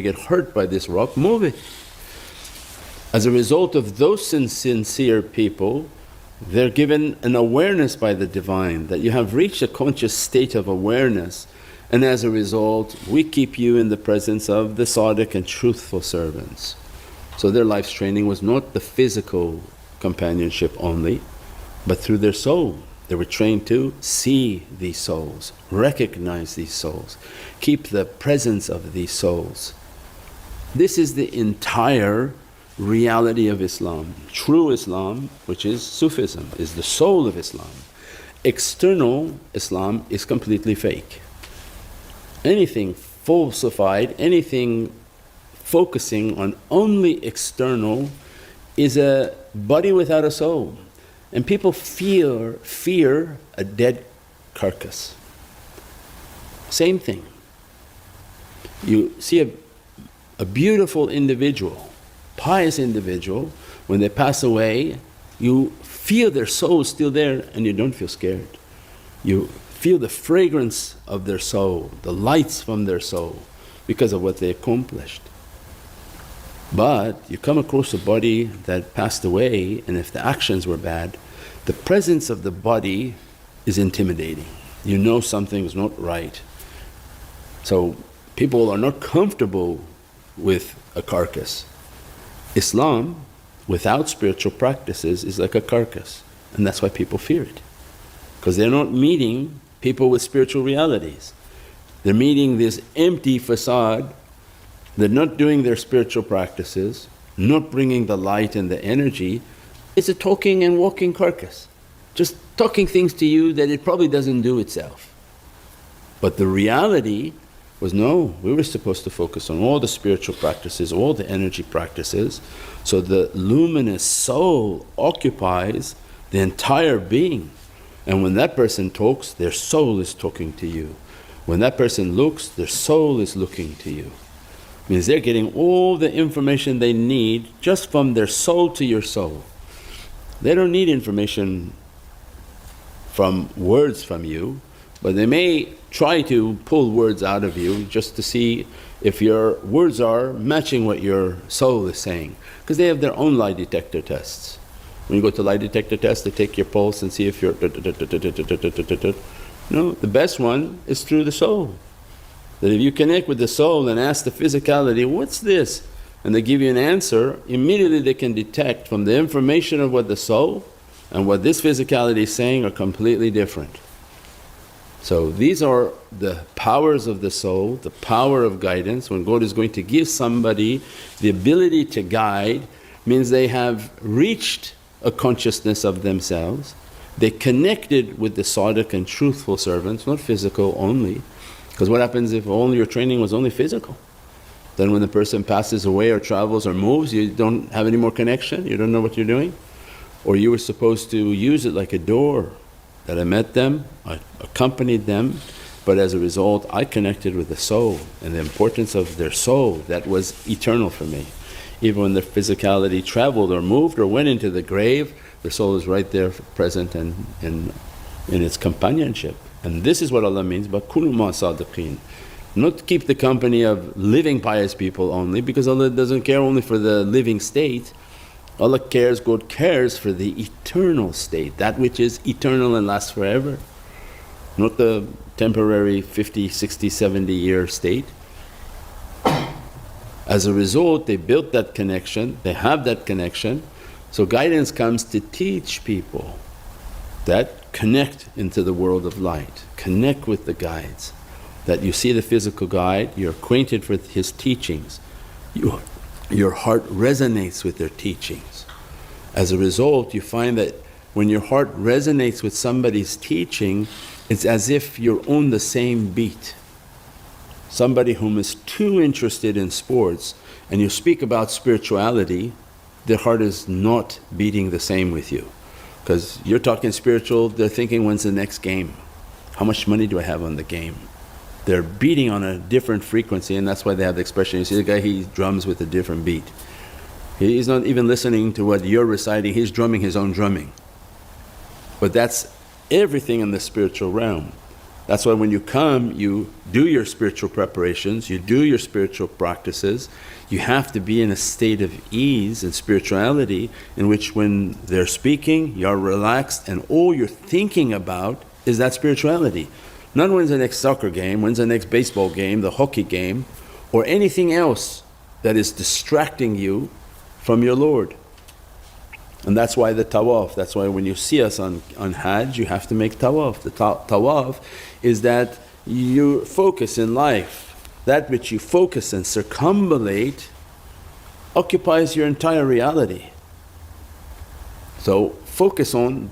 get hurt by this rock, move it. As a result of those sincere people, they're given an awareness by the Divine that you have reached a conscious state of awareness, and as a result we keep you in the presence of the Sadiq and truthful servants. So their life's training was not the physical companionship only, but through their soul. They were trained to see these souls, recognize these souls, keep the presence of these souls. This is the entire reality of Islam. True Islam, which is Sufism, is the soul of Islam. External Islam is completely fake. Anything falsified, anything focusing on only external is a body without a soul. And people fear a dead carcass. Same thing. You see a beautiful individual, pious individual, when they pass away, you feel their soul still there and you don't feel scared. You feel the fragrance of their soul, the lights from their soul because of what they accomplished. But you come across a body that passed away, and if the actions were bad, the presence of the body is intimidating. You know something's not right. So people are not comfortable with a carcass. Islam without spiritual practices is like a carcass, and that's why people fear it. Because they're not meeting people with spiritual realities. They're meeting this empty facade. They're not doing their spiritual practices, not bringing the light and the energy. It's a talking and walking carcass, just talking things to you that it probably doesn't do itself. But the reality was, no, we were supposed to focus on all the spiritual practices, all the energy practices, so the luminous soul occupies the entire being. And when that person talks, their soul is talking to you. When that person looks, their soul is looking to you. Means they're getting all the information they need just from their soul to your soul. They don't need information from words from you, but they may try to pull words out of you just to see if your words are matching what your soul is saying, because they have their own lie detector tests. When you go to lie detector test, they take your pulse and see if you're no, the best one is through the soul. That if you connect with the soul and ask the physicality, what's this? And they give you an answer, immediately they can detect from the information of what the soul and what this physicality is saying are completely different. So these are the powers of the soul, the power of guidance. When God is going to give somebody the ability to guide, means they have reached a consciousness of themselves, they connected with the Sadiq and truthful servants, not physical only. Because what happens if only your training was only physical? Then when the person passes away or travels or moves, you don't have any more connection, you don't know what you're doing. Or you were supposed to use it like a door, that I met them, I accompanied them, but as a result I connected with the soul and the importance of their soul that was eternal for me. Even when their physicality travelled or moved or went into the grave, their soul is right there present and in its companionship. And this is what Allah means by kunu ma sadiqeen. Not keep the company of living pious people only, because Allah doesn't care only for the living state. Allah cares, God cares for the eternal state, that which is eternal and lasts forever, not the temporary 50, 60, 70 year state. As a result, they built that connection, they have that connection. So guidance comes to teach people that connect into the world of light, connect with the guides. That you see the physical guide, you're acquainted with his teachings, your heart resonates with their teachings. As a result, you find that when your heart resonates with somebody's teaching, it's as if you're on the same beat. Somebody whom is too interested in sports and you speak about spirituality, their heart is not beating the same with you. Because you're talking spiritual, they're thinking, when's the next game? How much money do I have on the game? They're beating on a different frequency, and that's why they have the expression, you see the guy, he drums with a different beat. He's not even listening to what you're reciting, he's drumming his own drumming. But that's everything in the spiritual realm. That's why when you come, you do your spiritual preparations, you do your spiritual practices. You have to be in a state of ease and spirituality in which when they're speaking, you're relaxed and all you're thinking about is that spirituality. Not when's the next soccer game, when's the next baseball game, the hockey game, or anything else that is distracting you from your Lord. And that's why the tawaf, that's why when you see us on Hajj, you have to make tawaf. The tawaf is that you focus in life, that which you focus and circumambulate occupies your entire reality. So focus on